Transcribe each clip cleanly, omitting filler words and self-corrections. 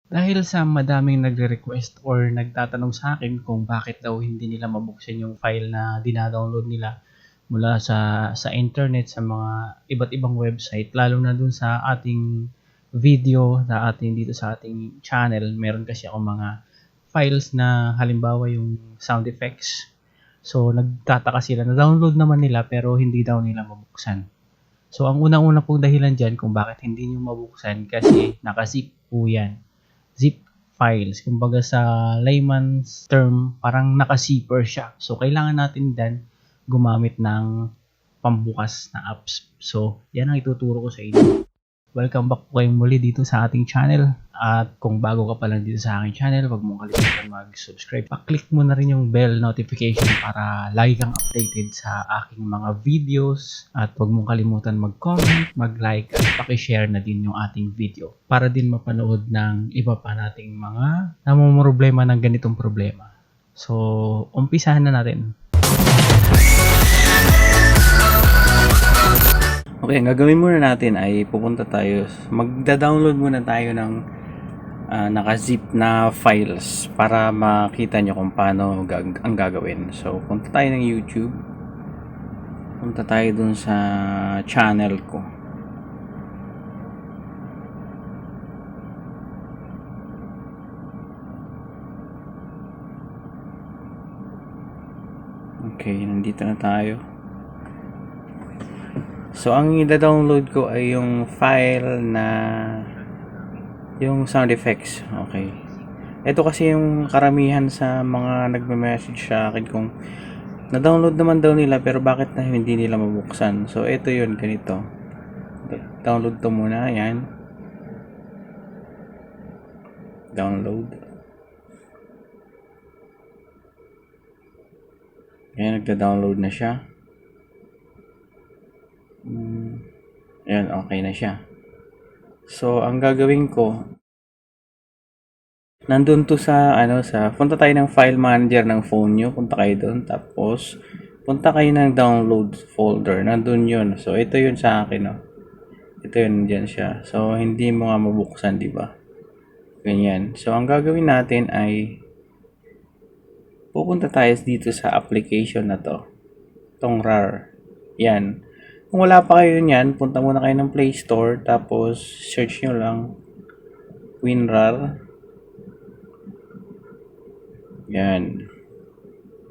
Dahil sa madaming nagre-request or nagtatanong sa akin kung bakit daw hindi nila mabuksan yung file na dina-download nila mula sa internet, sa mga iba't ibang website, lalo na dun sa ating video na ating dito sa ating channel. Meron kasi ako mga files na halimbawa yung sound effects. So nagtataka sila, na download naman nila pero hindi daw nila mabuksan. So ang unang-una pong dahilan dyan kung bakit hindi nyo mabuksan, kasi nakazip po yan. Zip files. Kumbaga sa layman's term, parang naka-zipper siya. So kailangan natin din gumamit ng pambukas na apps. So yan ang ituturo ko sa inyo. Welcome back po kayong muli dito sa ating channel. At kung bago ka pa lang dito sa aking channel, huwag mong kalimutan mag-subscribe. Pa-click mo na rin yung bell notification para lagi kang updated sa aking mga videos. At huwag mong kalimutan mag-comment, mag-like, at paki-share na din yung ating video para din mapanood ng iba pa nating mga namumroblema ng ganitong problema. So, umpisahan na natin. Okay, ang gagawin muna natin ay pupunta tayo, magda-download muna tayo ng naka-zip na files para makita nyo kung paano ang gagawin. So, punta tayo ng YouTube. Punta tayo dun sa channel ko. Okay, nandito na tayo. So, ang i-download ko ay yung file na yung sound effects. Okay. Ito kasi yung karamihan sa mga nagme-message sa akin kung na-download naman daw nila pero bakit na hindi nila mabuksan. So, ito yun, ganito. Download to muna, yan. Download. Ayan, nagda-download na siya. Ayan, okay na siya. So, ang gagawin ko, nandun to sa, punta tayo ng file manager ng phone nyo. Punta kayo doon. Tapos, punta kayo ng download folder. Nandun yun. So, ito yun sa akin, no. Ito yun, dyan siya. So, hindi mo nga mabuksan, di ba? Ganyan. So, ang gagawin natin ay pupunta tayo dito sa application na to. Itong RAR. Yan. Kung wala pa kayo yan, punta muna kayo ng Play Store. Tapos, search nyo lang WinRAR. Yan.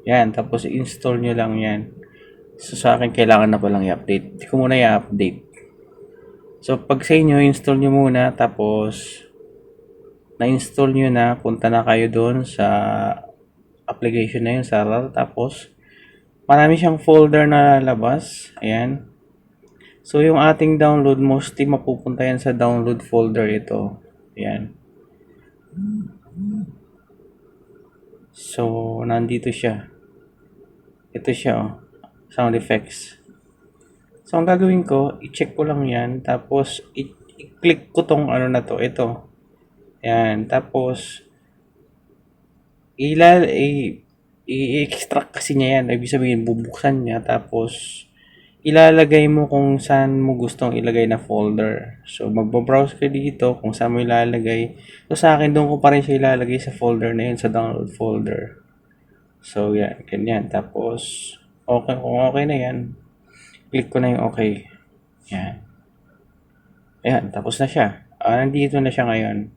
Yan. Tapos, install nyo lang yan. So, sa akin, kailangan na palang i-update. Hindi ko muna i-update. So, pag sa inyo, install nyo muna. Tapos, na-install nyo na, punta na kayo doon sa application na yun, sa RAR. Tapos, marami siyang folder na lalabas. Ayan. So, yung ating download, mostly mapupunta yan sa download folder ito. Ayan. So, nandito siya. Ito siya, oh. Sound effects. So, ang gagawin ko, i-check ko lang yan. Tapos, i-click ko tong ano na to. Ito. Ayan. Tapos, i-extract kasi niya yan. Ibig sabihin, bubuksan niya. Tapos, ilalagay mo kung saan mo gustong ilagay na folder. So, magbabrowse ka dito kung saan mo ilalagay. So, sa akin, doon ko pa rin siya ilalagay sa folder na yun, sa download folder. So, yan. Ganyan. Tapos, okay, kung okay na yan, click ko na yung okay. Yan. Ayan. Tapos na siya. Nandito na siya ngayon.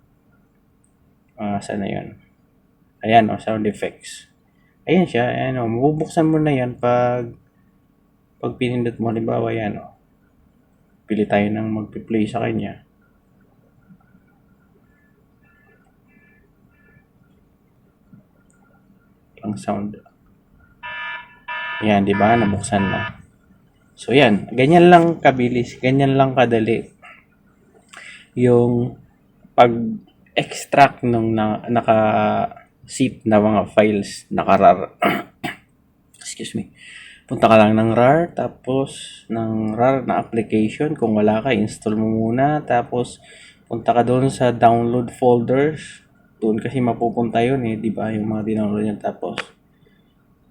Saan na yun? Ayan, sound effects. Ayan siya. Ayan, mabubuksan mo na yan pag pinindot mo, halimbawa yan, pili tayo ng magpi-play sa kanya. Ang sound. Yan, di ba? Nabuksan na. So, yan. Ganyan lang kabilis. Ganyan lang kadali. Yung pag-extract ng naka-zip na mga files, naka-RAR. Excuse me. Punta ka lang ng RAR, tapos ng RAR na application. Kung wala ka, install mo muna. Tapos, punta ka doon sa download folders. Doon kasi mapupunta yun di ba? Yung mga dinownload yan. Tapos,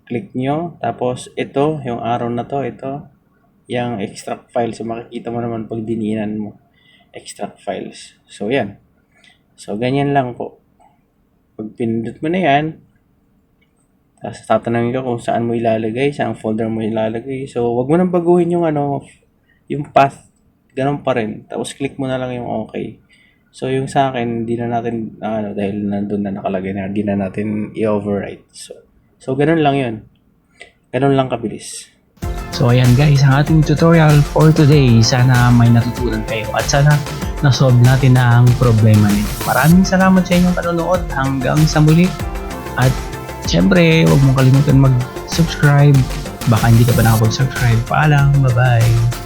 click nyo. Tapos, ito, yung arrow na to, ito, yung extract files. So, makikita mo naman pag diniinan mo. Extract files. So, yan. So, ganyan lang po. Pag pinindot mo na yan, tapos tatanungin ka kung saan mo ilalagay, saan folder mo ilalagay. So, wag mo nang baguhin yung yung path. Ganun pa rin. Tapos click mo na lang yung okay. So, yung sa akin, hindi na natin, dahil nandun na nakalagay na, hindi na natin i-overwrite. So ganun lang yun. Ganun lang kabilis. So, ayan guys, ang ating tutorial for today. Sana may natutunan kayo at sana na-solve natin na ang problema nito. Maraming salamat sa inyong panonood. Hanggang sa muli. At syempre, huwag mong kalimutan mag-subscribe. Baka hindi ka pa nakapag-subscribe. Paalam. Bye-bye.